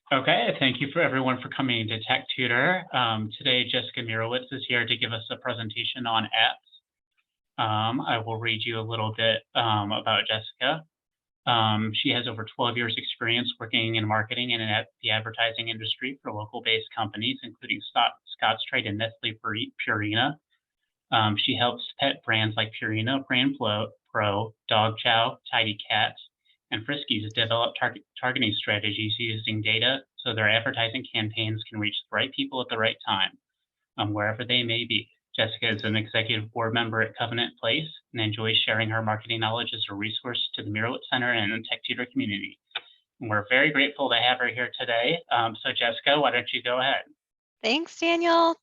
Okay, thank you for everyone for coming to Tech Tutor. Today, Jessica Mirowitz is here to give us a presentation on apps. I will read you a little bit about Jessica. She has over 12 years experience working in marketing and in the advertising industry for local-based companies, including Scotch-Trade and Nestle Purina. She helps pet brands like Purina, Brand Pro, Dog Chow, Tidy Cat, and Friskies develop targeting strategies using data so their advertising campaigns can reach the right people at the right time, wherever they may be. Jessica is an executive board member at Covenant Place and enjoys sharing her marketing knowledge as a resource to the Mirowitz Center and the Tech Tutor community. And we're very grateful to have her here today. So Jessica, why don't you go ahead? Thanks, Daniel.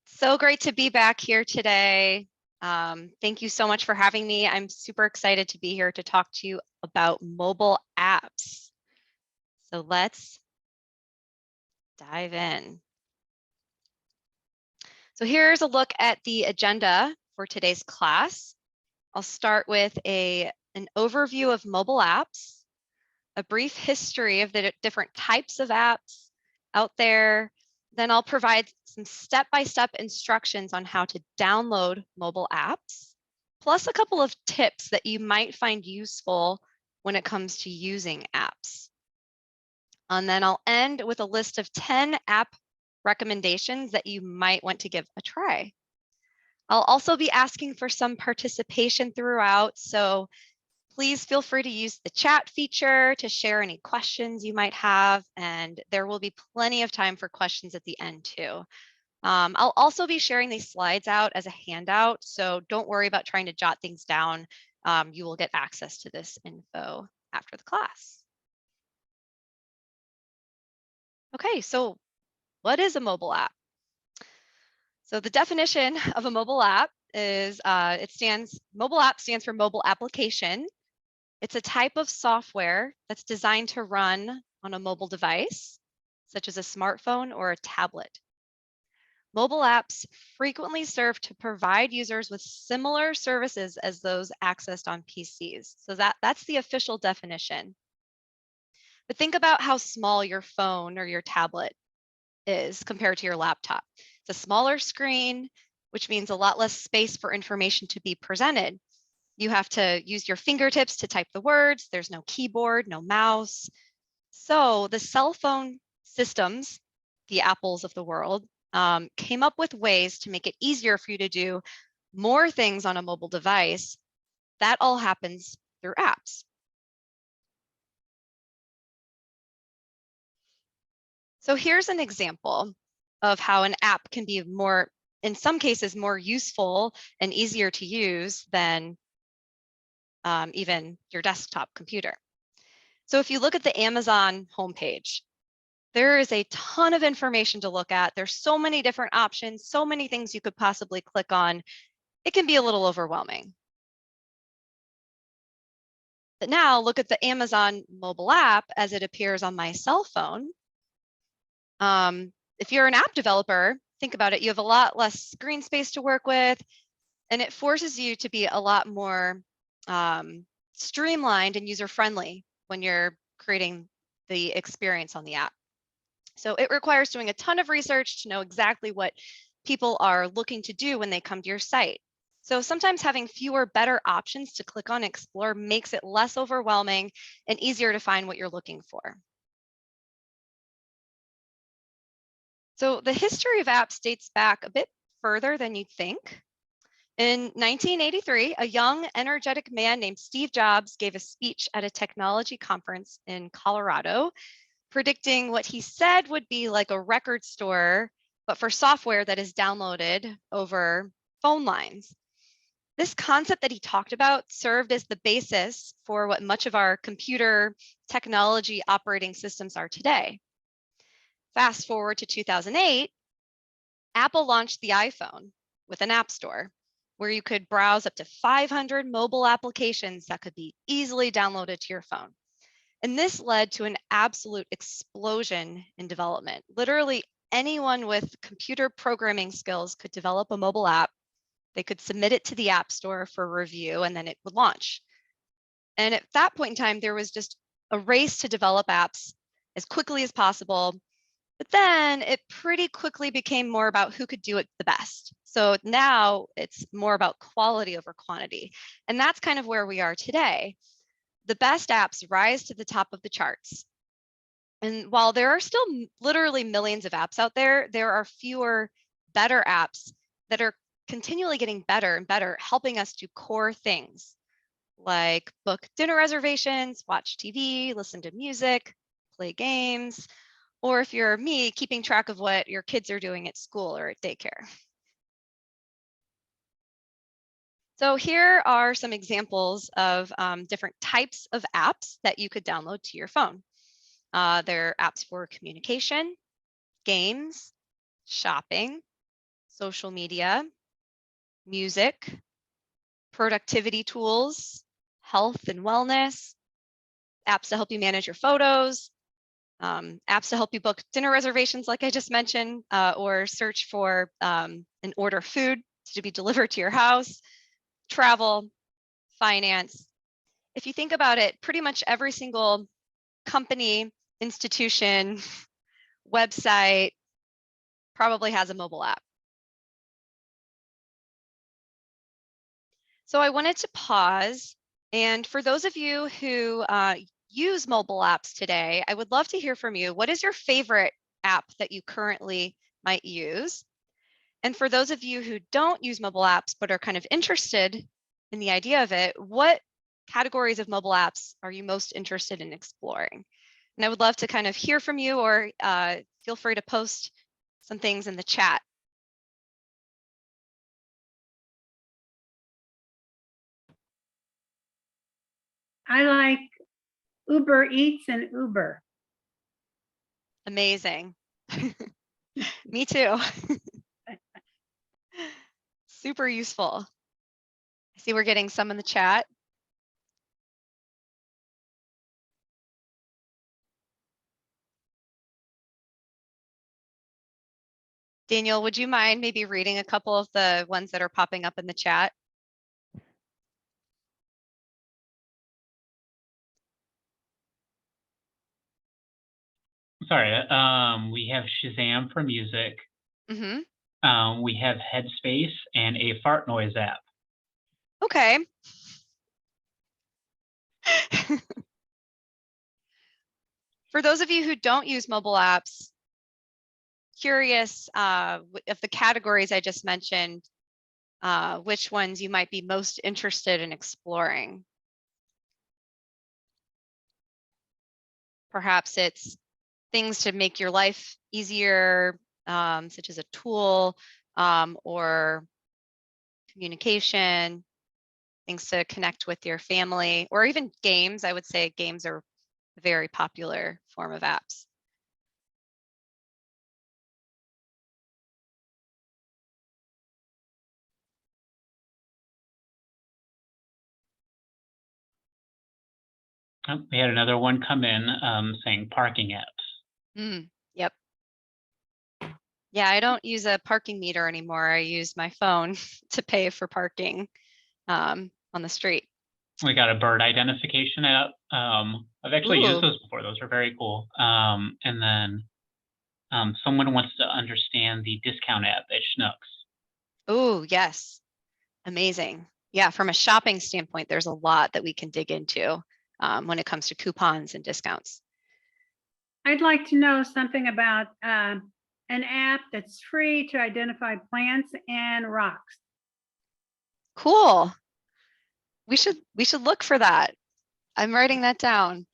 So great to be back here today. Thank you so much for having me. I'm super excited to be here to talk to you about mobile apps. So let's dive in. So here's a look at the agenda for today's class. I'll start with an overview of mobile apps, a brief history of the different types of apps out there. Then I'll provide some step-by-step instructions on how to download mobile apps, plus a couple of tips that you might find useful when it comes to using apps. And then I'll end with a list of 10 app recommendations that you might want to give a try. I'll also be asking for some participation throughout, so please feel free to use the chat feature to share any questions you might have, and there will be plenty of time for questions at the end too. I'll also be sharing these slides out as a handout, so don't worry about trying to jot things down. You will get access to this info after the class. Okay, so what is a mobile app? So the definition of a mobile app is mobile app stands for mobile application. It's a type of software that's designed to run on a mobile device, such as a smartphone or a tablet. Mobile apps frequently serve to provide users with similar services as those accessed on PCs. So that's the official definition. But think about how small your phone or your tablet is compared to your laptop. It's a smaller screen, which means a lot less space for information to be presented. You have to use your fingertips to type the words. There's no keyboard, no mouse. So the cell phone systems, the Apples of the world, came up with ways to make it easier for you to do more things on a mobile device. That all happens through apps. So here's an example of how an app can be more, in some cases, more useful and easier to use than even your desktop computer. So if you look at the Amazon homepage, there is a ton of information to look at. There's so many different options, so many things you could possibly click on. It can be a little overwhelming. But now look at the Amazon mobile app as it appears on my cell phone. If you're an app developer, think about it. You have a lot less screen space to work with, and it forces you to be a lot more streamlined and user-friendly when you're creating the experience on the app. So it requires doing a ton of research to know exactly what people are looking to do when they come to your site. So sometimes having fewer, better options to click on and explore makes it less overwhelming and easier to find what you're looking for. So the history of apps dates back a bit further than you'd think. In 1983, a young, energetic man named Steve Jobs gave a speech at a technology conference in Colorado, predicting what he said would be like a record store, but for software that is downloaded over phone lines. This concept that he talked about served as the basis for what much of our computer technology operating systems are today. Fast forward to 2008, Apple launched the iPhone with an app store where you could browse up to 500 mobile applications that could be easily downloaded to your phone. And this led to an absolute explosion in development. Literally anyone with computer programming skills could develop a mobile app. They could submit it to the App Store for review, and then it would launch. And at that point in time, there was just a race to develop apps as quickly as possible. But then it pretty quickly became more about who could do it the best. So now it's more about quality over quantity. And that's kind of where we are today. The best apps rise to the top of the charts. And while there are still literally millions of apps out there, there are fewer better apps that are continually getting better and better, helping us do core things like book dinner reservations, watch TV, listen to music, play games, or if you're me, keeping track of what your kids are doing at school or at daycare. So here are some examples of different types of apps that you could download to your phone. There are apps for communication, games, shopping, social media, music, productivity tools, health and wellness, apps to help you manage your photos, apps to help you book dinner reservations, like I just mentioned, or search for and order food to be delivered to your house, travel, finance. If you think about it, pretty much every single company, institution, website probably has a mobile app. So I wanted to pause, and for those of you who use mobile apps today, I would love to hear from you. What is your favorite app that you currently might use? And for those of you who don't use mobile apps but are kind of interested in the idea of it, what categories of mobile apps are you most interested in exploring? And I would love to kind of hear from you, or feel free to post some things in the chat. I like Uber Eats and Uber. Amazing. Me too. Super useful. I see we're getting some in the chat. Daniel, would you mind maybe reading a couple of the ones that are popping up in the chat? Sorry, we have Shazam for music. Mm-hmm. We have Headspace and a fart noise app. Okay. For those of you who don't use mobile apps, curious of the categories I just mentioned, which ones you might be most interested in exploring. Perhaps it's things to make your life easier, such as a tool, or communication, things to connect with your family, or even games. I would say games are a very popular form of apps. Oh, we had another one come in saying parking apps. Yep. Yeah, I don't use a parking meter anymore. I use my phone to pay for parking on the street. We got a bird identification app. I've actually Ooh. used those before. Those are very cool. And then someone wants to understand the discount app at Schnucks. Oh, yes. Amazing. Yeah, from a shopping standpoint, there's a lot that we can dig into when it comes to coupons and discounts. I'd like to know something about an app that's free to identify plants and rocks. Cool. We should look for that. I'm writing that down.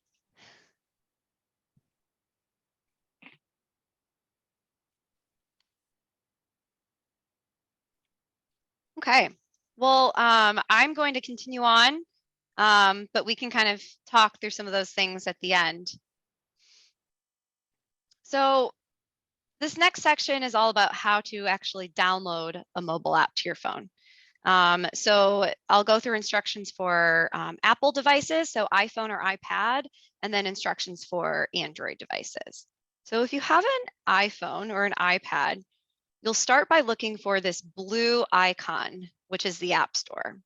Okay. Well, I'm going to continue on, but we can kind of talk through some of those things at the end. So this next section is all about how to actually download a mobile app to your phone. So I'll go through instructions for Apple devices, so iPhone or iPad, and then instructions for Android devices. So if you have an iPhone or an iPad, you'll start by looking for this blue icon, which is the App Store.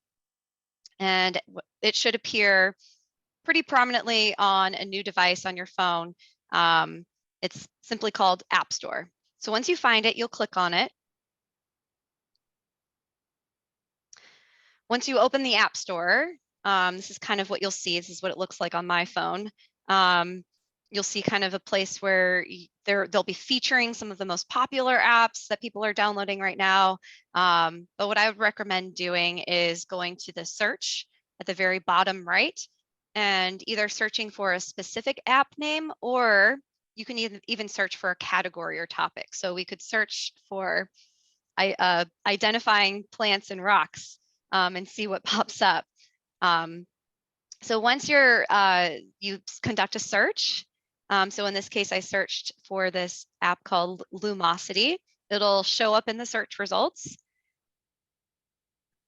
And it should appear pretty prominently on a new device on your phone. It's simply called App Store. So once you find it, you'll click on it. Once you open the App Store, this is kind of what you'll see. This is what it looks like on my phone. You'll see kind of a place where they'll be featuring some of the most popular apps that people are downloading right now. But what I would recommend doing is going to the search at the very bottom right and either searching for a specific app name, or you can even search for a category or topic. So we could search for identifying plants and rocks and see what pops up. So once you conduct a search, so in this case, I searched for this app called Lumosity. It'll show up in the search results.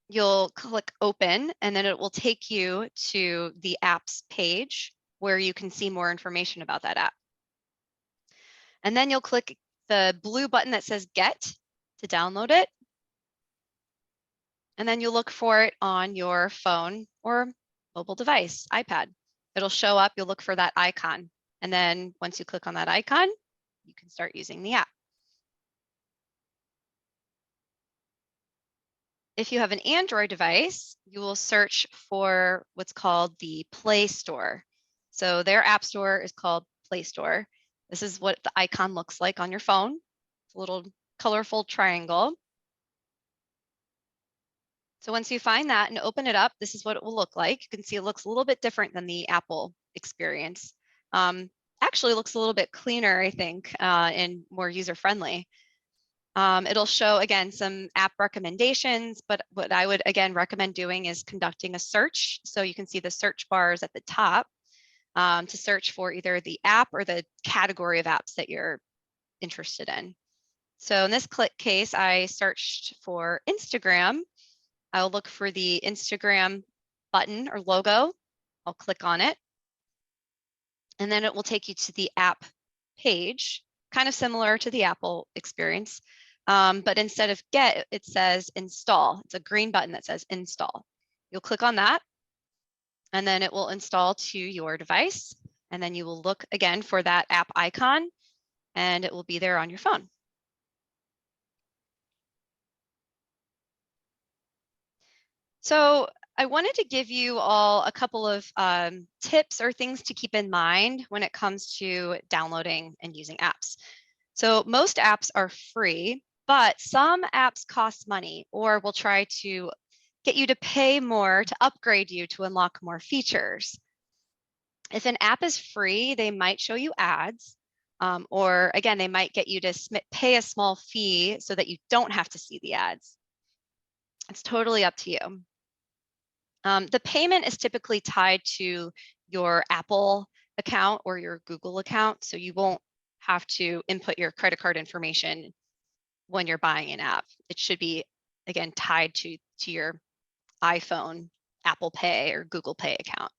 You'll click open, and then it will take you to the apps page where you can see more information about that app. And then you'll click the blue button that says Get to download it. And then you'll look for it on your phone or mobile device, iPad. It'll show up, you'll look for that icon. And then once you click on that icon, you can start using the app. If you have an Android device, you will search for what's called the Play Store. So their app store is called Play Store. This is what the icon looks like on your phone. It's a little colorful triangle. So once you find that and open it up, this is what it will look like. You can see it looks a little bit different than the Apple experience. Actually looks a little bit cleaner, I think, and more user-friendly. It'll show, again, some app recommendations, but what I would, again, recommend doing is conducting a search. So you can see the search bars at the top to search for either the app or the category of apps that you're interested in. So in this case, I searched for Instagram. I'll look for the Instagram button or logo. I'll click on it. And then it will take you to the app page, kind of similar to the Apple experience. But instead of get, it says install. It's a green button that says install. You'll click on that, and then it will install to your device. And then you will look again for that app icon, and it will be there on your phone. So I wanted to give you all a couple of tips or things to keep in mind when it comes to downloading and using apps. So most apps are free, but some apps cost money or will try to get you to pay more to upgrade you to unlock more features. If an app is free, they might show you ads, or again, they might get you to pay a small fee so that you don't have to see the ads. It's totally up to you. The payment is typically tied to your Apple account or your Google account, so you won't have to input your credit card information when you're buying an app. It should be, again, tied to your iPhone, Apple Pay, or Google Pay account.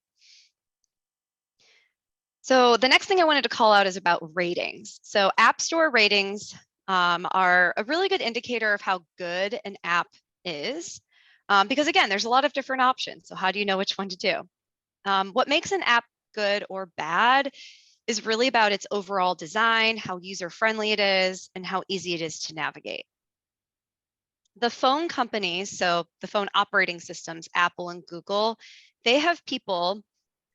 So the next thing I wanted to call out is about ratings. So App Store ratings are a really good indicator of how good an app is. Because again, there's a lot of different options. So how do you know which one to do? What makes an app good or bad is really about its overall design, how user-friendly it is, and how easy it is to navigate. The phone companies, so the phone operating systems, Apple and Google, they have people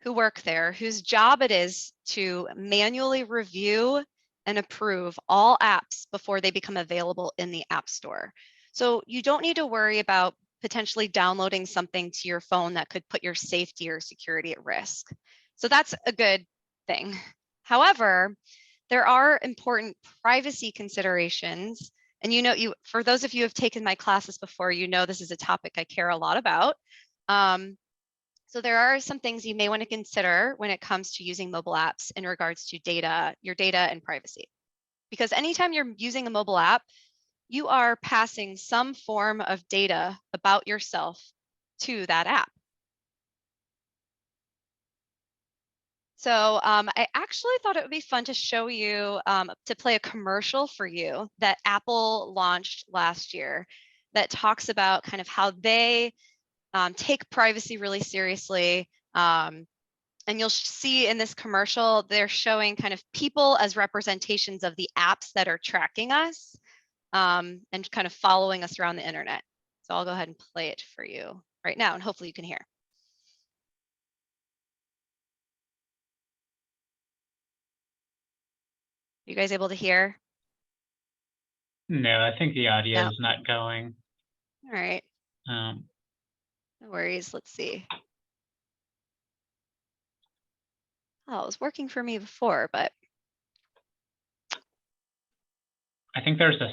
who work there whose job it is to manually review and approve all apps before they become available in the App Store. So you don't need to worry about potentially downloading something to your phone that could put your safety or security at risk. So that's a good thing. However, there are important privacy considerations. And for those of you who have taken my classes before, you know this is a topic I care a lot about. So there are some things you may want to consider when it comes to using mobile apps in regards to your data and privacy. Because anytime you're using a mobile app, you are passing some form of data about yourself to that app. So I actually thought it would be fun to show you, to play a commercial for you that Apple launched last year that talks about kind of how they take privacy really seriously, And you'll see in this commercial, they're showing kind of people as representations of the apps that are tracking us and kind of following us around the internet. So I'll go ahead and play it for you right now, and hopefully you can hear. You guys able to hear? No, I think the audio No. is not going. All right. Um, No worries. Let's see. Oh, it was working for me before, but I think there's a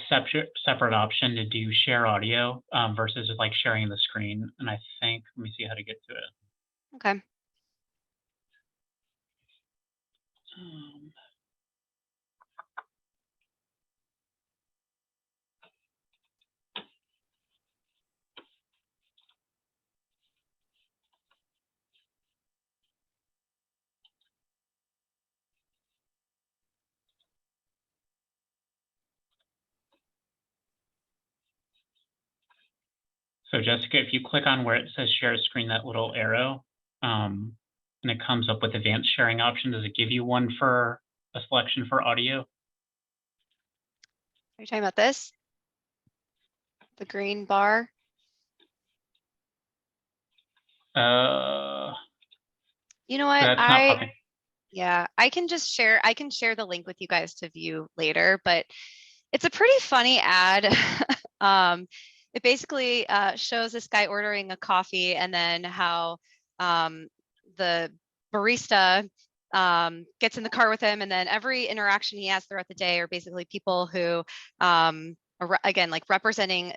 separate option to do share audio versus like sharing the screen. And I think, let me see how to get to it. okay. So Jessica, if you click on where it says share screen, that little arrow, and it comes up with advanced sharing option, does it give you one for a selection for audio? Are you talking about this? The green bar? You know what? That's not popping. Yeah, I can share the link with you guys to view later, but it's a pretty funny ad. It basically shows this guy ordering a coffee and then how the barista gets in the car with him, and then every interaction he has throughout the day are basically people who are again, like representing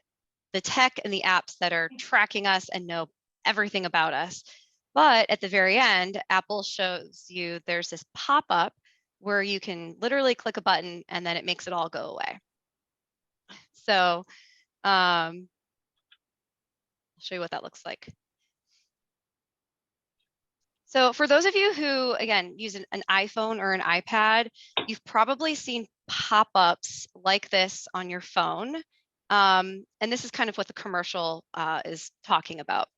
the tech and the apps that are tracking us and know everything about us. But at the very end, Apple shows you there's this pop-up where you can literally click a button and then it makes it all go away. So I'll show you what that looks like. So for those of you who, again, use an iPhone or an iPad, you've probably seen pop-ups like this on your phone. And this is kind of what the commercial is talking about.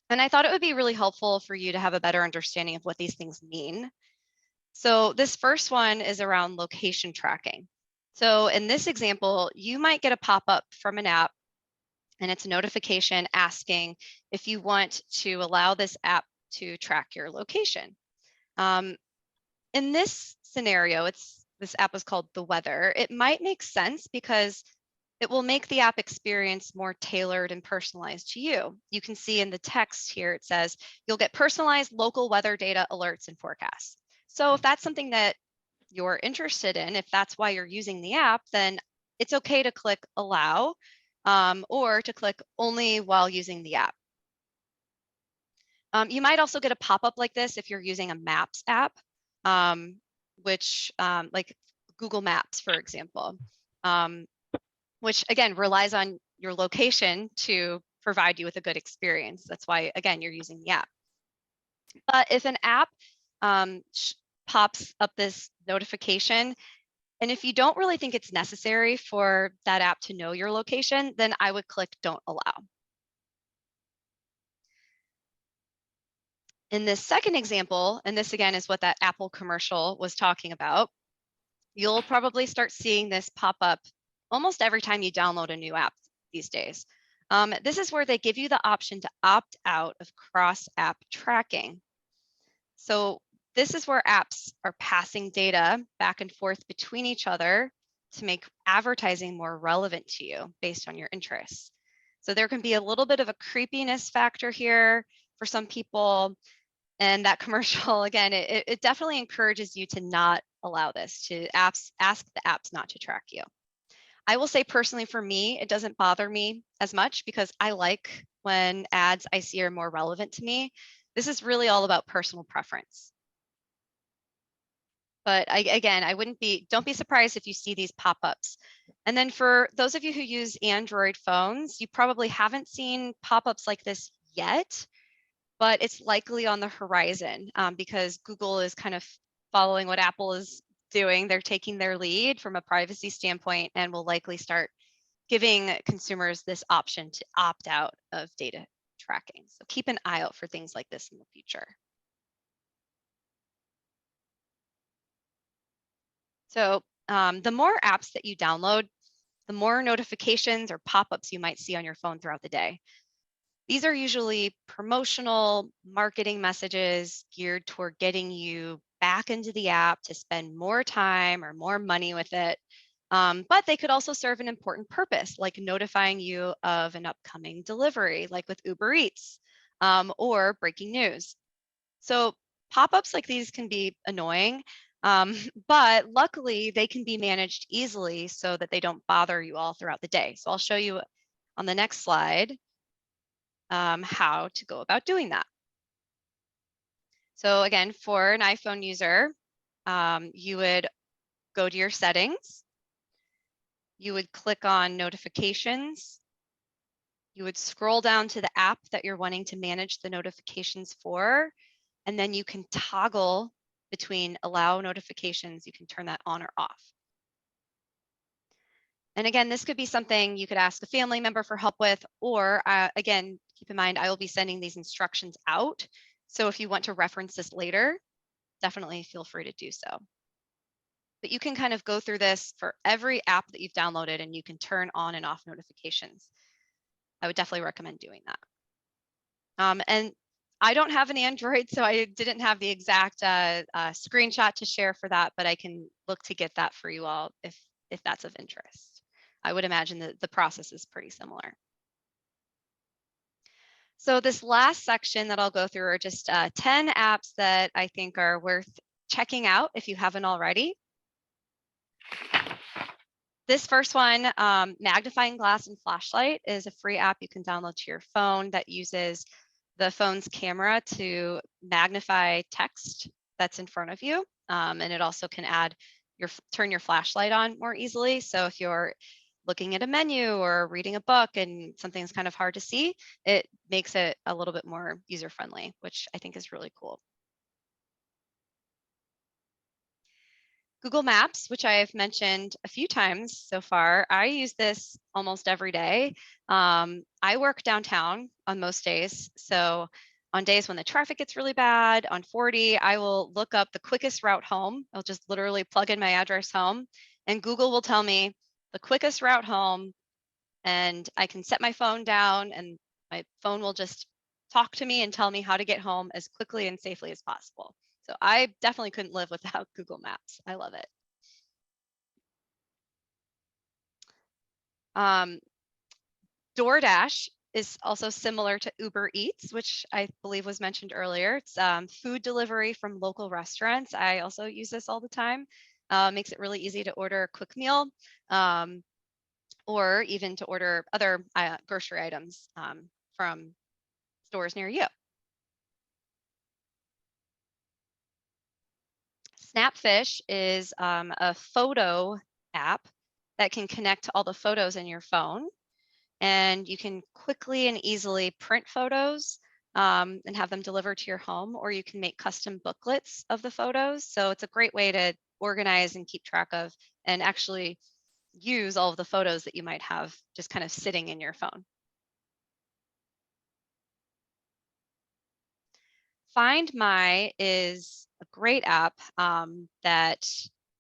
And I thought it would be really helpful for you to have a better understanding of what these things mean. So this first one is around location tracking. So in this example, you might get a pop-up from an app, and it's a notification asking if you want to allow this app to track your location. In this scenario, this app is called The Weather. It might make sense because it will make the app experience more tailored and personalized to you. You can see in the text here, it says, you'll get personalized local weather data alerts and forecasts. So if that's something that you're interested in, if that's why you're using the app, then it's okay to click allow or to click only while using the app. You might also get a pop-up like this if you're using a Maps app, which like Google Maps, for example, which again relies on your location to provide you with a good experience. That's why, again, you're using the app. But if an app pops up this notification, and if you don't really think it's necessary for that app to know your location, then I would click don't allow. In this second example, and this again is what that Apple commercial was talking about, you'll probably start seeing this pop up almost every time you download a new app these days. This is where they give you the option to opt out of cross-app tracking. So this is where apps are passing data back and forth between each other to make advertising more relevant to you based on your interests. So there can be a little bit of a creepiness factor here for some people. And that commercial, again, it definitely encourages you to not allow this, to ask the apps not to track you. I will say personally, for me, it doesn't bother me as much because I like when ads I see are more relevant to me. This is really all about personal preference. But again, don't be surprised if you see these pop-ups. And then for those of you who use Android phones, you probably haven't seen pop-ups like this yet, but it's likely on the horizon because Google is kind of following what Apple is doing. They're taking their lead from a privacy standpoint and will likely start giving consumers this option to opt out of data tracking. So keep an eye out for things like this in the future. So the more apps that you download, the more notifications or pop-ups you might see on your phone throughout the day. These are usually promotional marketing messages geared toward getting you back into the app to spend more time or more money with it. But they could also serve an important purpose, like notifying you of an upcoming delivery, like with Uber Eats, or breaking news. So pop-ups like these can be annoying, but luckily they can be managed easily so that they don't bother you all throughout the day. So I'll show you on the next slide how to go about doing that. So again, for an iPhone user, you would go to your settings. You would click on notifications. You would scroll down to the app that you're wanting to manage the notifications for, and then you can toggle between allow notifications. You can turn that on or off. And again, this could be something you could ask a family member for help with, or again, keep in mind, I will be sending these instructions out. So if you want to reference this later, definitely feel free to do so. But you can kind of go through this for every app that you've downloaded, and you can turn on and off notifications. I would definitely recommend doing that. And I don't have an Android, so I didn't have the exact screenshot to share for that, but I can look to get that for you all if that's of interest. I would imagine that the process is pretty similar. So this last section that I'll go through are just 10 apps that I think are worth checking out if you haven't already. This first one, Magnifying Glass and Flashlight, is a free app you can download to your phone that uses the phone's camera to magnify text that's in front of you. And it also can turn your flashlight on more easily. So if you're looking at a menu or reading a book and something's kind of hard to see, it makes it a little bit more user-friendly, which I think is really cool. Google Maps, which I have mentioned a few times so far, I use this almost every day. I work downtown on most days. So on days when the traffic gets really bad, on 40, I will look up the quickest route home. I'll just literally plug in my address home, and Google will tell me the quickest route home, and I can set my phone down, and my phone will just talk to me and tell me how to get home as quickly and safely as possible. So I definitely couldn't live without Google Maps. I love it. DoorDash is also similar to Uber Eats, which I believe was mentioned earlier. It's food delivery from local restaurants. I also use this all the time. Makes it really easy to order a quick meal, or even to order other grocery items from stores near you. Snapfish is a photo app that can connect to all the photos in your phone, and you can quickly and easily print photos and have them delivered to your home, or you can make custom booklets of the photos. So it's a great way to organize and keep track of and actually use all of the photos that you might have just kind of sitting in your phone. Find My is a great app that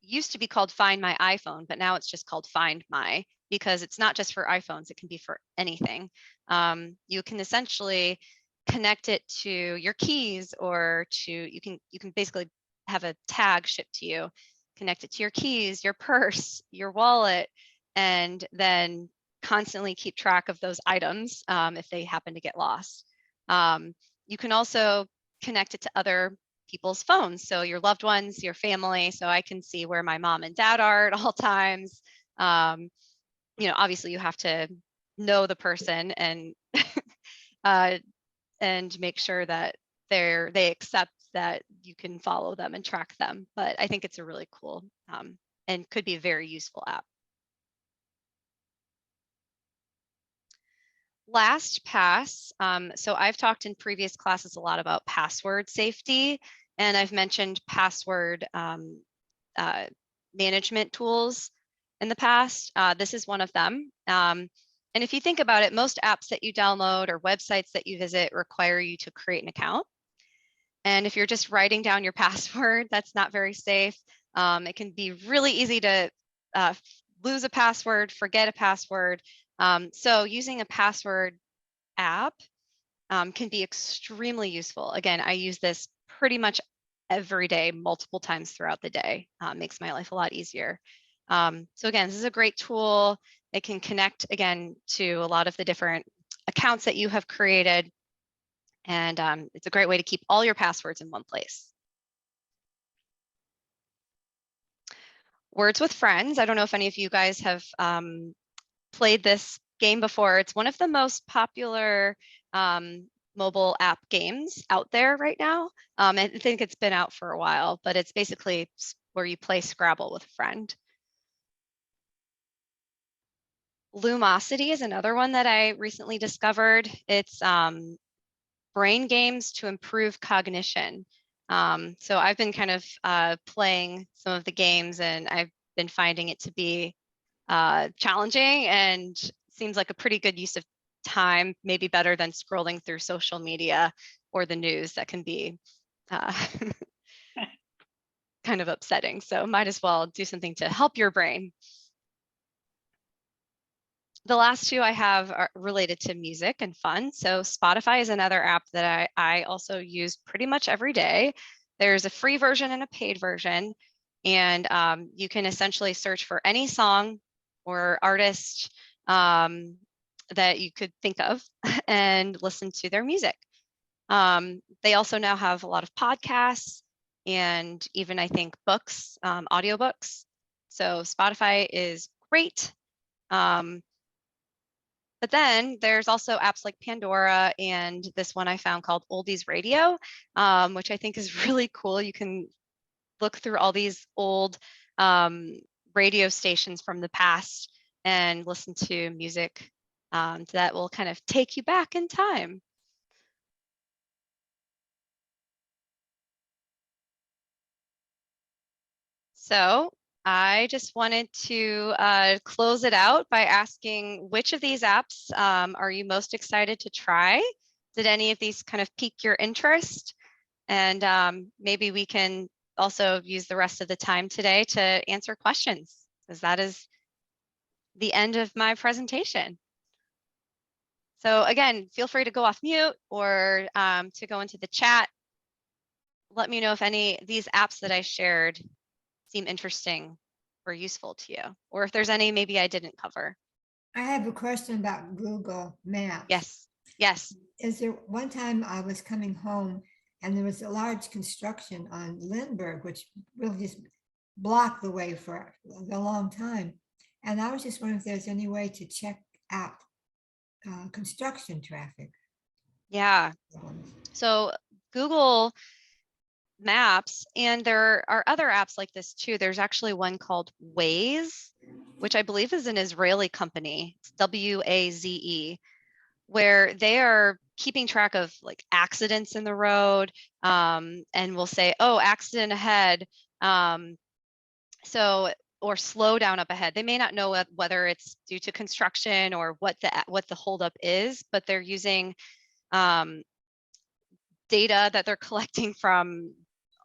used to be called Find My iPhone, but now it's just called Find My because it's not just for iPhones, it can be for anything. You can essentially connect it to your keys, or you can basically have a tag shipped to you, connect it to your keys, your purse, your wallet, and then constantly keep track of those items if they happen to get lost. You can also connect it to other people's phones, so your loved ones, your family. So I can see where my mom and dad are at all times. Obviously you have to know the person and and make sure that they accept that you can follow them and track them. But I think it's a really cool and could be a very useful app. LastPass. So I've talked in previous classes a lot about password safety, and I've mentioned password management tools in the past. This is one of them. And if you think about it, most apps that you download or websites that you visit require you to create an account. And if you're just writing down your password, that's not very safe. It can be really easy to lose a password, forget a password. So using a password app can be extremely useful. Again, I use this pretty much every day, multiple times throughout the day. Makes my life a lot easier. So again, this is a great tool. It can connect again to a lot of the different accounts that you have created. And it's a great way to keep all your passwords in one place. Words with Friends. I don't know if any of you guys have played this game before. It's one of the most popular mobile app games out there right now. I think it's been out for a while, but it's basically where you play Scrabble with a friend. Lumosity is another one that I recently discovered. It's brain games to improve cognition. So I've been kind of playing some of the games, and I've been finding it to be challenging and seems like a pretty good use of time, maybe better than scrolling through social media or the news that can be kind of upsetting. So might as well do something to help your brain. The last two I have are related to music and fun. So Spotify is another app that I also use pretty much every day. There's a free version and a paid version, and you can essentially search for any song or artist that you could think of and listen to their music. They also now have a lot of podcasts and even, I think, books, audiobooks. So Spotify is great. But then there's also apps like Pandora and this one I found called Oldies Radio, which I think is really cool. You can look through all these old radio stations from the past and listen to music that will kind of take you back in time. So I just wanted to close it out by asking, which of these apps are you most excited to try? Did any of these kind of pique your interest? And maybe we can also use the rest of the time today to answer questions, because that is the end of my presentation. So again, feel free to go off mute or to go into the chat. Let me know if any of these apps that I shared seem interesting or useful to you, or if there's any maybe I didn't cover. I have a question about Google Maps. Yes, yes. Is there one time I was coming home and there was a large construction on Lindbergh, which really just blocked the way for a long time. And I was just wondering if there's any way to check out construction traffic. Yeah. So Google Maps, and there are other apps like this too. There's actually one called Waze, which I believe is an Israeli company. It's WAZE, where they are keeping track of like accidents in the road, and will say, oh, accident ahead. Or slow down up ahead. They may not know whether it's due to construction or what the holdup is, but they're using data that they're collecting from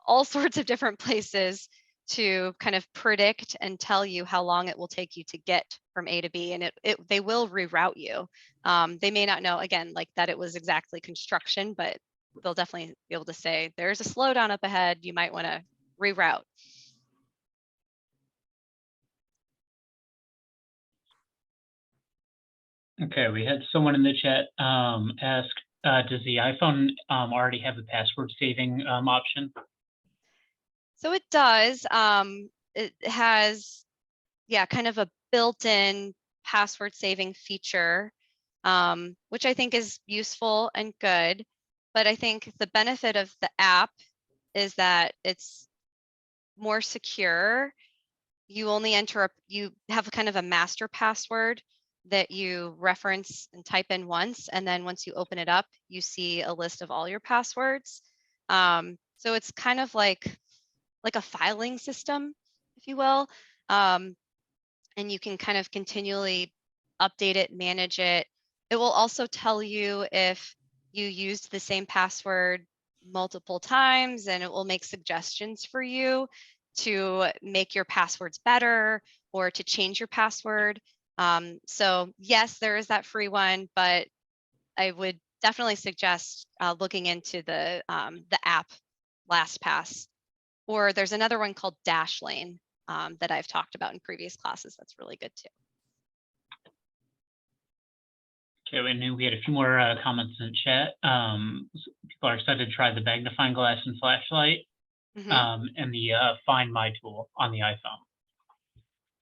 all sorts of different places to kind of predict and tell you how long it will take you to get from A to B, and they will reroute you. They may not know, again, like that it was exactly construction, but they'll definitely be able to say there's a slowdown up ahead, you might want to reroute. Okay, we had someone in the chat ask, does the iPhone already have a password saving option? So it does. It has, yeah, kind of a built-in password saving feature, which I think is useful and good. But I think the benefit of the app is that it's more secure. You only you have kind of a master password that you reference and type in once, and then once you open it up, you see a list of all your passwords. So it's kind of like a filing system, if you will. And you can kind of continually update it, manage it. It will also tell you if you used the same password multiple times, and it will make suggestions for you to make your passwords better or to change your password. So yes, there is that free one, but I would definitely suggest looking into the app LastPass, or there's another one called Dashlane that I've talked about in previous classes. That's really good too. Okay, and then we had a few more comments in chat. People are excited to try the magnifying glass and flashlight and the Find My tool on the iPhone.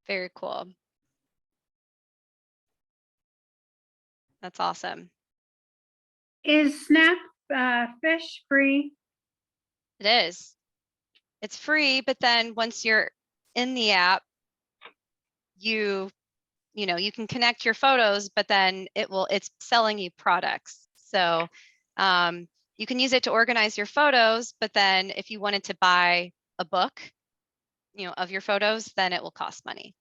Very cool. That's awesome. Is Snapfish free? It is. It's free, but then once you're in the app, you can connect your photos, but then it's selling you products. So you can use it to organize your photos, but then if you wanted to buy a book, of your photos, then it will cost money.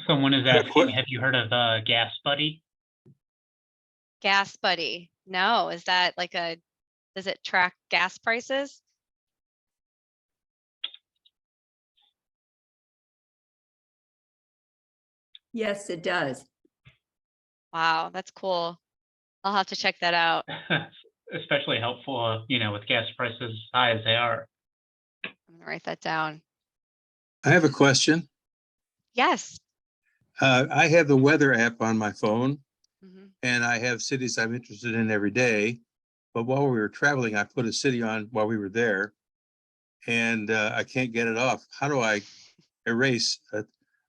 Someone is asking, have you heard of Gas Buddy? Gas Buddy. No, is that like does it track gas prices? Yes, it does. Wow, that's cool. I'll have to check that out. Especially helpful, with gas prices as high as they are. I'm gonna write that down. I have a question. Yes. I have the weather app on my phone, Mm-hmm. and I have cities I'm interested in every day. But while we were traveling, I put a city on while we were there, and I can't get it off. How do I erase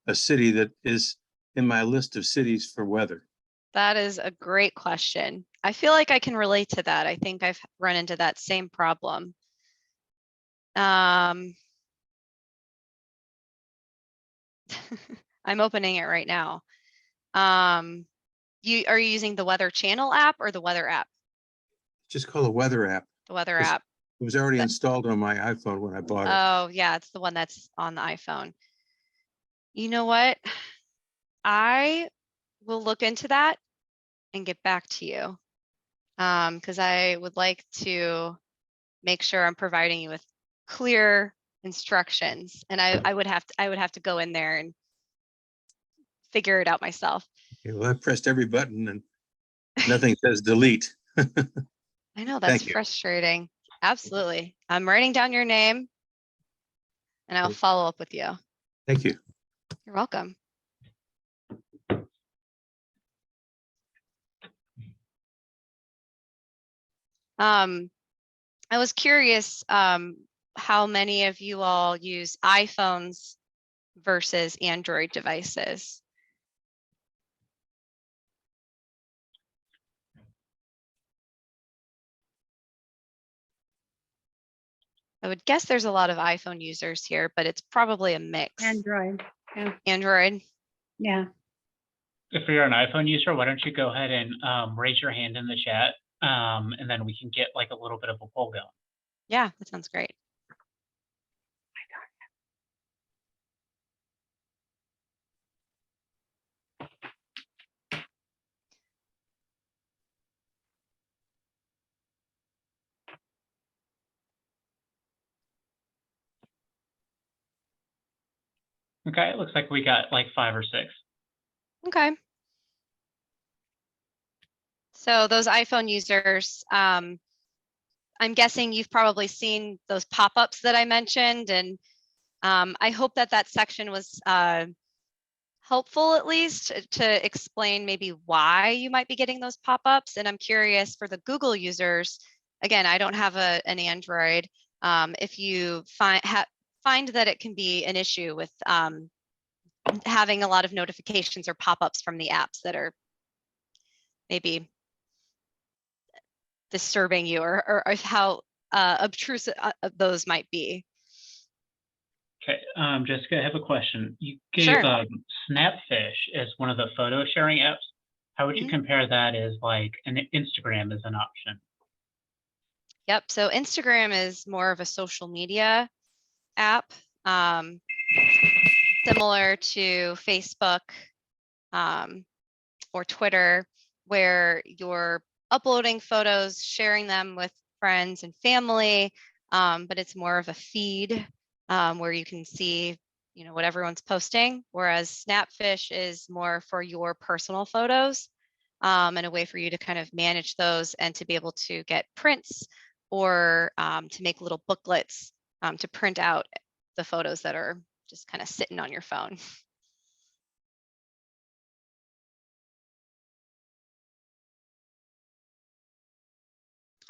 a city that is in my list of cities for weather? That is a great question. I feel like I can relate to that. I think I've run into that same problem. I'm opening it right now. Are you using the Weather Channel app or the Weather app? Just call the weather app. The Weather app. It was already installed on my iPhone when I bought it. Oh, yeah, it's the one that's on the iPhone. You know what? I will look into that and get back to you. Because I would like to make sure I'm providing you with clear instructions, and I would have to go in there and figure it out myself. Okay, well, I pressed every button and nothing says delete. I know that's Thank you. frustrating. Absolutely. I'm writing down your name and I'll follow up with you. Thank you. You're welcome. I was curious how many of you all use iPhones versus Android devices. I would guess there's a lot of iPhone users here, but it's probably a mix. Android. Yeah. Android. Yeah. If you're an iPhone user, why don't you go ahead and raise your hand in the chat, and then we can get like a little bit of a poll going. Yeah, that sounds great. Okay, it looks like we got like 5 or 6. Okay. So those iPhone users, I'm guessing you've probably seen those pop-ups that I mentioned, and I hope that section was helpful, at least to explain maybe why you might be getting those pop-ups. And I'm curious for the Google users, again, I don't have an Android. If you find that it can be an issue with having a lot of notifications or pop-ups from the apps that are maybe disturbing you, or how obtrusive those might be. Okay, Jessica, I have a question. You gave Sure. Snapfish as one of the photo sharing apps. How would you compare that as like an Instagram as an option? Yep, so Instagram is more of a social media app, similar to Facebook or Twitter, where you're uploading photos, sharing them with friends and family, but it's more of a feed where you can see, what everyone's posting, whereas Snapfish is more for your personal photos and a way for you to kind of manage those and to be able to get prints or to make little booklets to print out the photos that are just kind of sitting on your phone.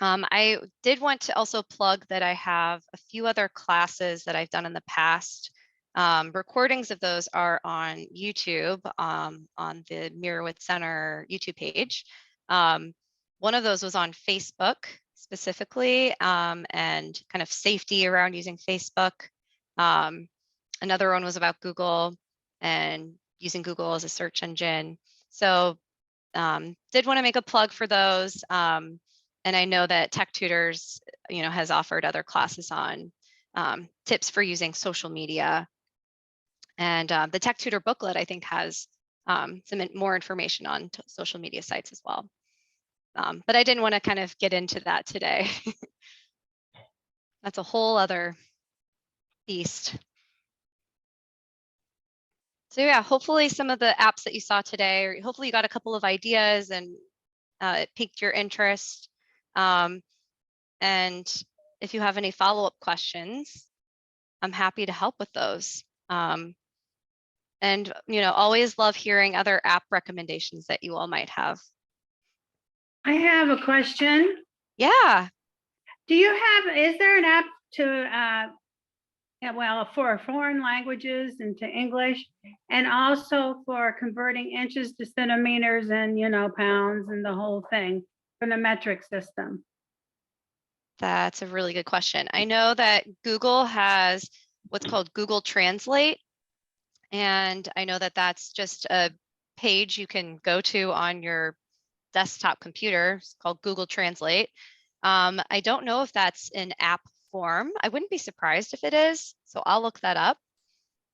I did want to also plug that I have a few other classes that I've done in the past. Recordings of those are on YouTube on the Mirowitz Center YouTube page. One of those was on Facebook specifically and kind of safety around using Facebook. Another one was about Google and using Google as a search engine. So did want to make a plug for those. And I know that Tech Tutors, has offered other classes on tips for using social media. And the Tech Tutor booklet, I think, has some more information on social media sites as well. But I didn't want to kind of get into that today. That's a whole other beast. So yeah, hopefully some of the apps that you saw today, or hopefully you got a couple of ideas and it piqued your interest. And if you have any follow-up questions, I'm happy to help with those. And always love hearing other app recommendations that you all might have. I have a question. Yeah. Is there an app to, for foreign languages into English and also for converting inches to centimeters and, pounds and the whole thing from the metric system? That's a really good question. I know that Google has what's called Google Translate. And I know that that's just a page you can go to on your desktop computer. It's called Google Translate. I don't know if that's in app form. I wouldn't be surprised if it is. So I'll look that up.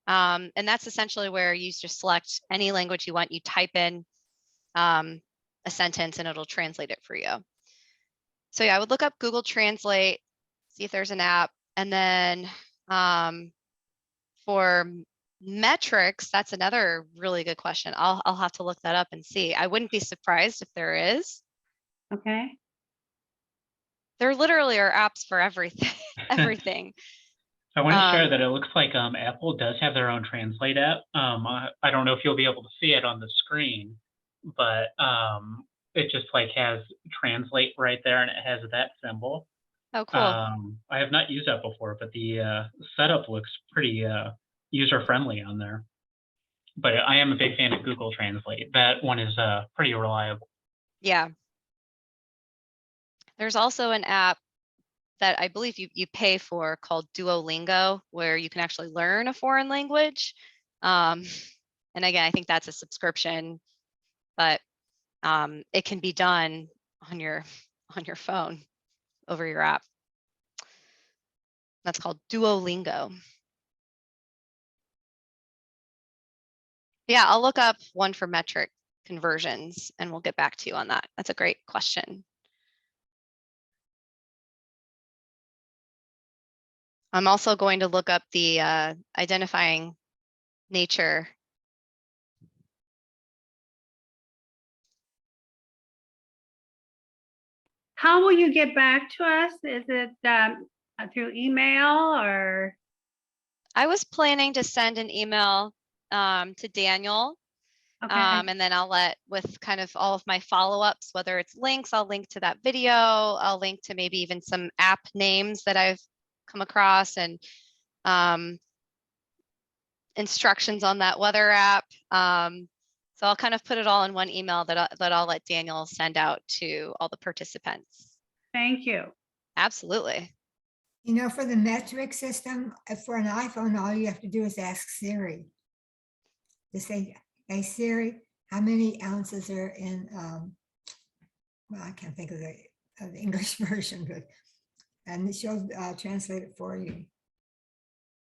And that's essentially where you just select any language you want. You type in a sentence and it'll translate it for you. So yeah, I would look up Google Translate, see if there's an app. And then for metrics, that's another really good question. I'll have to look that up and see. I wouldn't be surprised if there is. Okay. There literally are apps for everything. Everything. I want to share that it looks like Apple does have their own Translate app. I don't know if you'll be able to see it on the screen, but it just has Translate right there and it has that symbol. Oh, cool. I have not used that before, but the setup looks pretty user-friendly on there. But I am a big fan of Google Translate. That one is pretty reliable. Yeah. There's also an app that I believe you pay for called Duolingo, where you can actually learn a foreign language. And again, I think that's a subscription, but it can be done on your phone over your app. That's called Duolingo. Yeah, I'll look up one for metric conversions and we'll get back to you on that. That's a great question. I'm also going to look up the identifying nature. How will you get back to us? Is it through email or? I was planning to send an email to Daniel. Okay. And then I'll with kind of all of my follow-ups, whether it's links, I'll link to that video. I'll link to maybe even some app names that I've come across and instructions on that weather app. So I'll kind of put it all in one email that I'll let Daniel send out to all the participants. Thank you. Absolutely. For the metric system, for an iPhone, all you have to do is ask Siri. Just say, hey Siri, how many ounces are in, well, I can't think of the English version, but, and she'll translate it for you.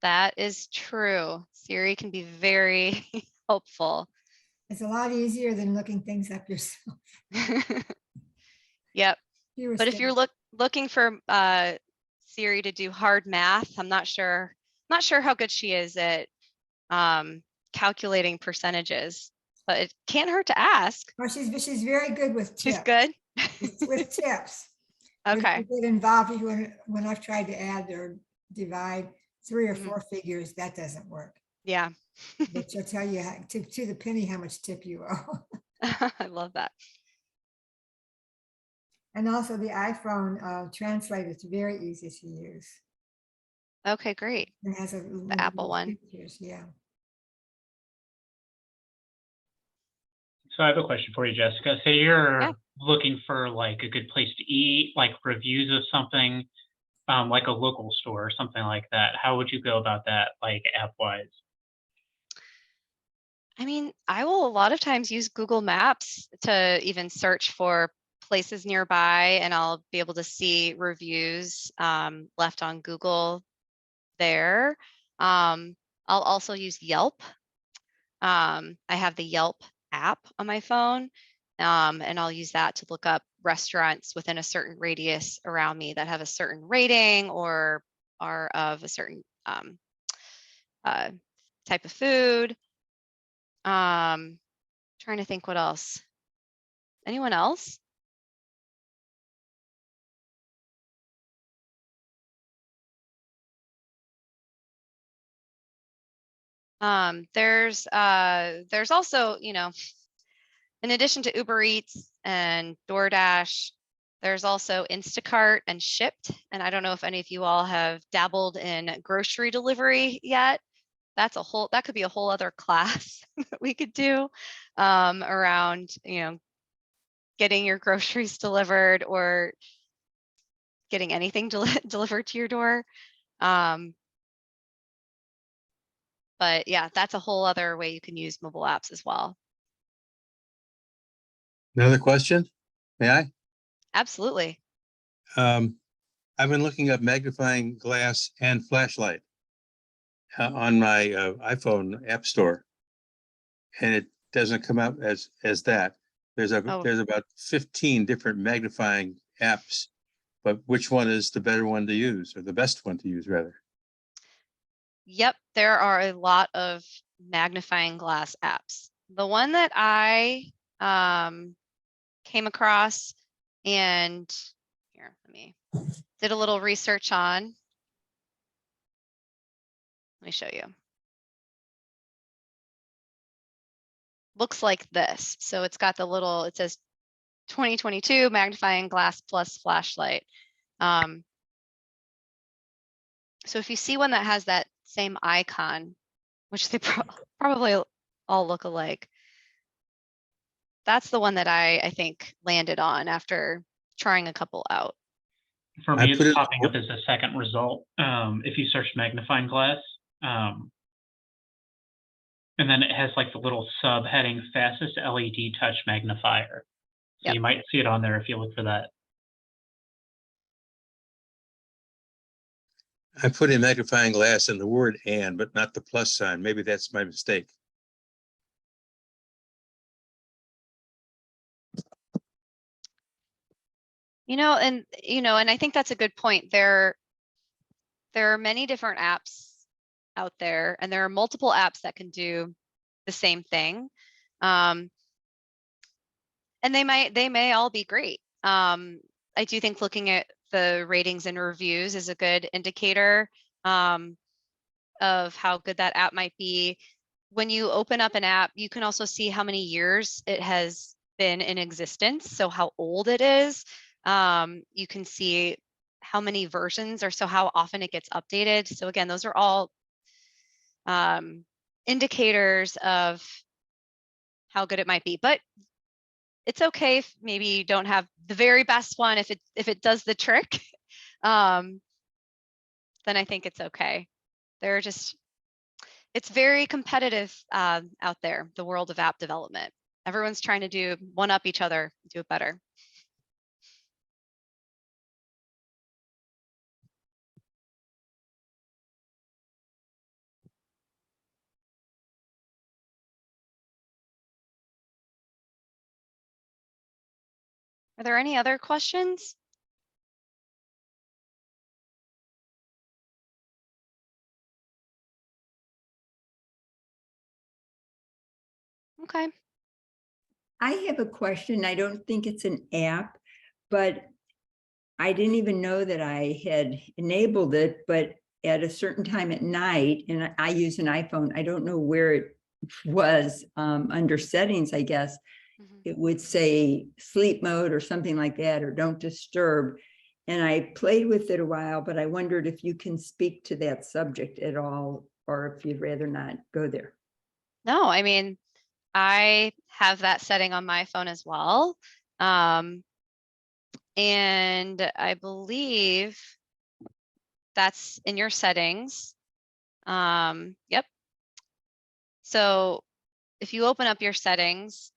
That is true. Siri can be very helpful. It's a lot easier than looking things up yourself. Yep. Fewer But if you're steps. looking for Siri to do hard math, I'm not sure how good she is at calculating percentages, but it can't hurt to ask. Well, she's very good with She's tips. good. With tips. But if Okay. you get involved, when I've tried to add or divide 3 or Mhm. 4 figures, that doesn't work. Yeah. But she'll tell you to the penny how much tip you owe. I love that. And also the iPhone translator is very easy to use. Okay, great. It has a The Apple one. features, yeah. So I have a question for you, Jessica. Say you're Yeah. looking for like a good place to eat, like reviews of something, like a local store or something like that. How would you go about that, like app-wise? I mean, I will a lot of times use Google Maps to even search for places nearby, and I'll be able to see reviews left on Google there. I'll also use Yelp. I have the Yelp app on my phone, and I'll use that to look up restaurants within a certain radius around me that have a certain rating or are of a certain uh, type of food. Trying to think what else. Anyone else? There's also, in addition to Uber Eats and DoorDash, there's also Instacart and Shipped. And I don't know if any of you all have dabbled in grocery delivery yet. That could be a whole other class that we could do around, getting your groceries delivered or getting anything delivered to your door. But yeah, that's a whole other way you can use mobile apps as well. Another question? May I? Absolutely. I've been looking up magnifying glass and flashlight on my iPhone app store, and it doesn't come up as that. There's Oh, about 15 different magnifying apps, but which one is the better one to use, or the best one to use rather? yep. There are a lot of magnifying glass apps. The one that I came across and here, let me did a little research on. Let me show you. Looks like this. So it's got it says 2022 magnifying glass plus flashlight. So if you see one that has that same icon, which they probably all look alike, that's the one that I think landed on after trying a couple out. For I me, put it's it- popping up as a second result. If you search magnifying glass, and then it has like the little subheading fastest LED touch magnifier. So Yep. you might see it on there if you look for that. I put in magnifying glass and the word "and," but not the plus sign. Maybe that's my mistake. And I think that's a good point. There are many different apps out there, and there are multiple apps that can do the same thing. And they may all be great. I do think looking at the ratings and reviews is a good indicator of how good that app might be. When you open up an app, you can also see how many years it has been in existence, so how old it is. You can see how many versions or so how often it gets updated. So again, those are all indicators of how good it might be. But it's okay if maybe you don't have the very best one. If it does the trick, then I think it's okay. It's very competitive out there, the world of app development. Everyone's trying to one up each other, do it better. Are there any other questions? Okay. I have a question. I don't think it's an app, but I didn't even know that I had enabled it, but at a certain time at night, and I use an iPhone, I don't know where it was, under settings, I guess, Mhm. it would say sleep mode or something like that, or don't disturb. And I played with it a while, but I wondered if you can speak to that subject at all, or if you'd rather not go there. No, I mean, I have that setting on my phone as well. And I believe that's in your settings. Yep. So if you open up your settings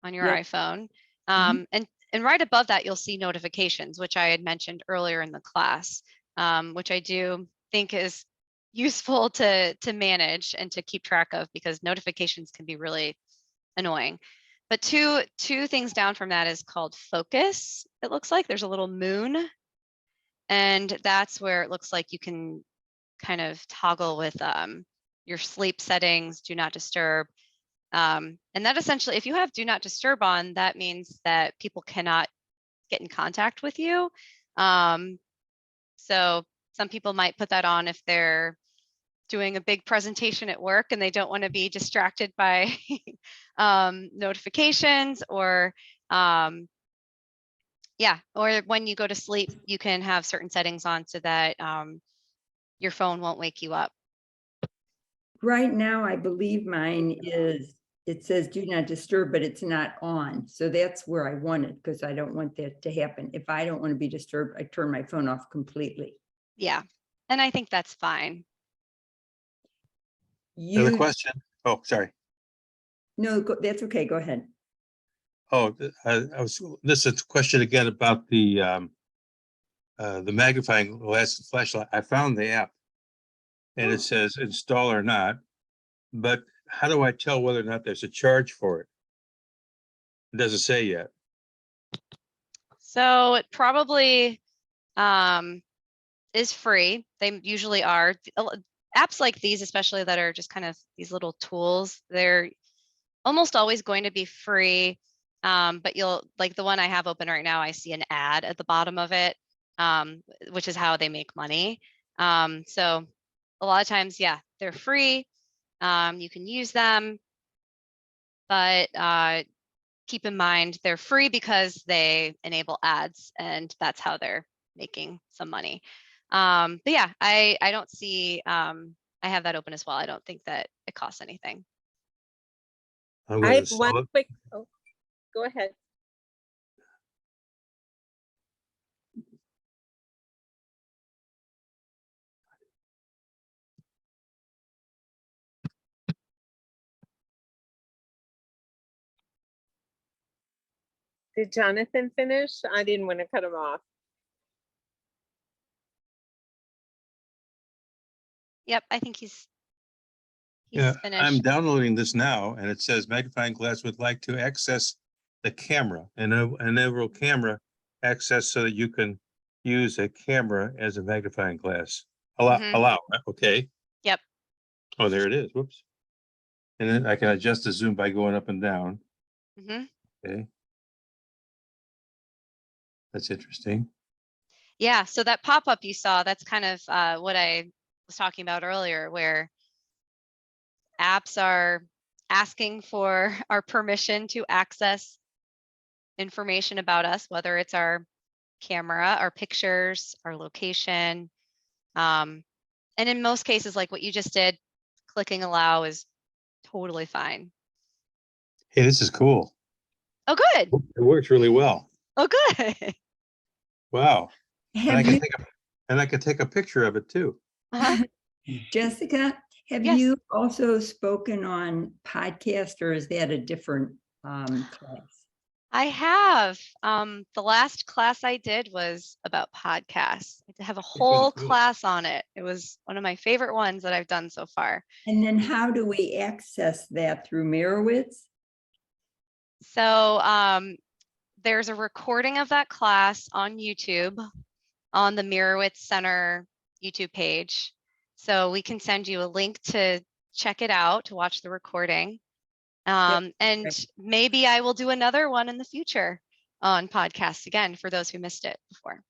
on your Yep. iPhone, Mhm. and right above that, you'll see notifications, which I had mentioned earlier in the class, which I do think is useful to manage and to keep track of, because notifications can be really annoying. But two things down from that is called focus. It looks like there's a little moon, and that's where it looks like you can kind of toggle with your sleep settings, do not disturb. And that essentially, if you have do not disturb on, that means that people cannot get in contact with you. So some people might put that on if they're doing a big presentation at work and they don't want to be distracted by notifications, or yeah, or when you go to sleep, you can have certain settings on so that your phone won't wake you up. Right now, I believe mine is, it says do not disturb, but it's not on. So that's where I want it, because I don't want that to happen. If I don't want to be disturbed, I turn my phone off completely. Yeah, and I think that's fine. Another You, question? Oh, sorry. no, that's okay. Go ahead. Oh, this is a question again about the magnifying glass flashlight. I found the app and it says install or not, but how do I tell whether or not there's a charge for it? It doesn't say yet. So it probably is free. They usually are. Apps like these, especially that are just kind of these little tools, they're almost always going to be free. But you'll, like the one I have open right now, I see an ad at the bottom of it, which is how they make money. So a lot of times, yeah, they're free. You can use them, but keep in mind they're free because they enable ads, and that's how they're making some money. But yeah, I don't see, I have that open as well. I don't think that it costs anything. I'm I gonna have install one it. quick, oh, go ahead. Did Jonathan finish? I didn't want to cut him off. Yep, I think he's Yeah, I'm finished. downloading this now and it says magnifying glass would like to access the camera and enable camera access so that you can use a camera as a magnifying glass. Mhm. Allow, okay. Yep. Oh, there it is. Whoops. And then I can adjust the zoom by going up and down. Mhm. Okay. That's interesting. Yeah, so that pop-up you saw, that's kind of what I was talking about earlier, where apps are asking for our permission to access information about us, whether it's our camera, our pictures, our location. And in most cases, like what you just did, clicking allow is totally fine. Hey, this is cool. Oh, good. It works really well. Oh, good. Wow. And I Have can you, take a picture of it too. Uh-huh. Jessica, have Yes. you also spoken on podcast, or is that a different class? I have. The last class I did was about podcasts. I have a whole cool. class on it. It was one of my favorite ones that I've done so far. And then how do we access that, through Mirowitz? So there's a recording of that class on YouTube on the Mirowitz Center YouTube page. So we can send you a link to check it out, to watch the recording. And maybe I will do another one in the future on podcasts again for those who missed it before.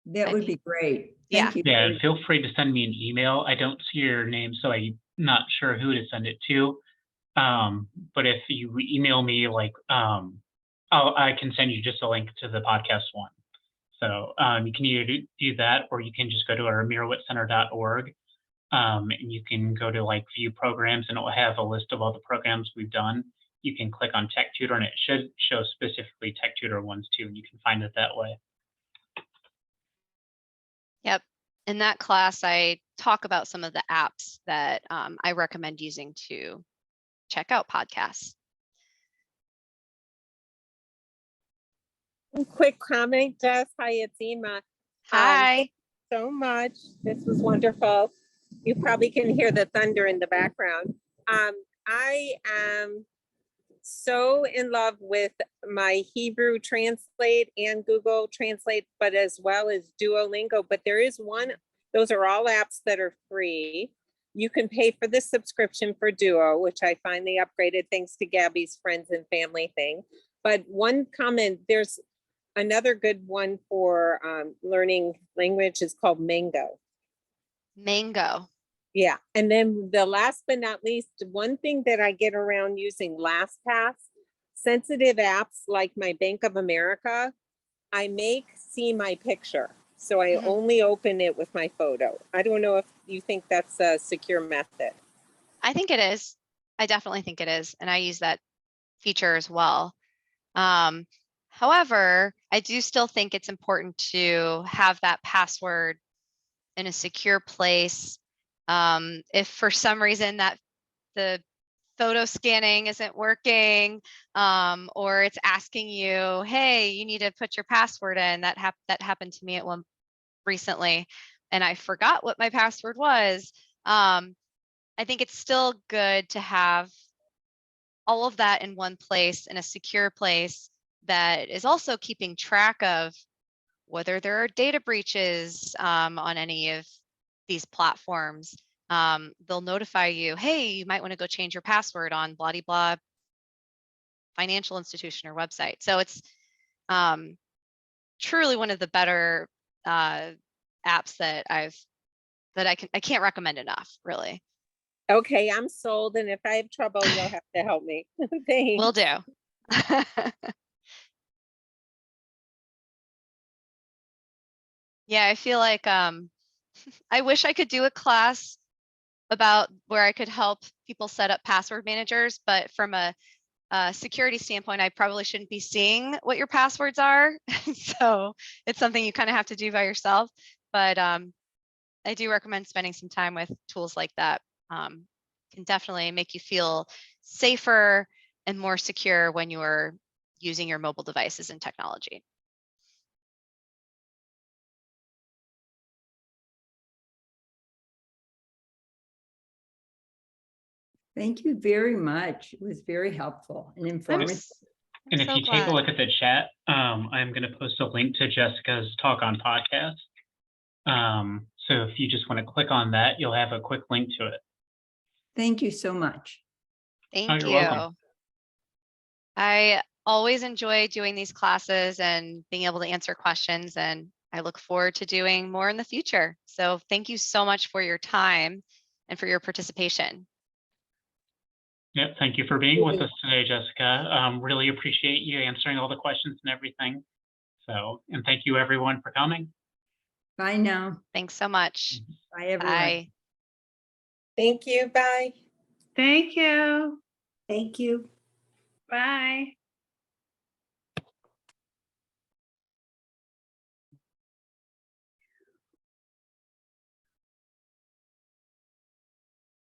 That I would mean, be great. yeah. Thank you. Yeah, very and feel free to send me an email. I don't see your name, so I'm not sure who to send it to. But if you email me, like, I can send you just a link to the podcast one. So you can either do that, or you can just go to our mirowitzcenter.org. And you can go to like view programs, and it will have a list of all the programs we've done. You can click on Tech Tutor, and it should show specifically Tech Tutor ones too, and you can find it that way. Yep. In that class, I talk about some of the apps that I recommend using to check out podcasts. Quick comment, Jess. Hi, it's Ema. Hi. So much. This was wonderful. You probably can hear the thunder in the background. I am so in love with my Hebrew Translate and Google Translate, but as well as Duolingo. But there is one, those are all apps that are free. You can pay for the subscription for Duo, which I finally upgraded thanks to Gabby's friends and family thing. But one comment, there's another good one for learning language is called Mango. Mango. Yeah. And then the last but not least, one thing that I get around using LastPass, sensitive apps like my Bank of America, I make see my picture. So I only open it with my photo. I don't know if you think that's a secure method. I think it is. I definitely think it is. And I use that feature as well. However, I do still think it's important to have that password in a secure place. If for some reason that the photo scanning isn't working, or it's asking you, hey, you need to put your password in, that happened to me at one recently, and I forgot what my password was. I think it's still good to have all of that in one place, in a secure place that is also keeping track of whether there are data breaches on any of these platforms. They'll notify you, hey, you might want to go change your password on blah blah financial institution or website. So it's truly one of the better apps that I can't recommend enough, really. Okay, I'm sold. And if I have trouble, you'll have to help me. Thanks. Will do. Yeah, I feel like I wish I could do a class about where I could help people set up password managers, but from a security standpoint, I probably shouldn't be seeing what your passwords are. So it's something you kind of have to do by yourself. But I do recommend spending some time with tools like that. Can definitely make you feel safer and more secure when you're using your mobile devices and technology. Thank you very much. It was very helpful and informative. And if so you take a glad. look at the chat, I'm going to post a link to Jessica's talk on podcast. So if you just want to click on that, you'll have a quick link to it. Thank you so much. Thank you're you. welcome. I always enjoy doing these classes and being able to answer questions, and I look forward to doing more in the future. So thank you so much for your time and for your participation. Yep, thank you for being with us today, Jessica. Really appreciate you answering all the questions and everything. So, and thank you everyone for coming. Bye now. Thanks so much. Bye, everyone. Bye. Thank you. Bye. Thank you. Thank you. Bye.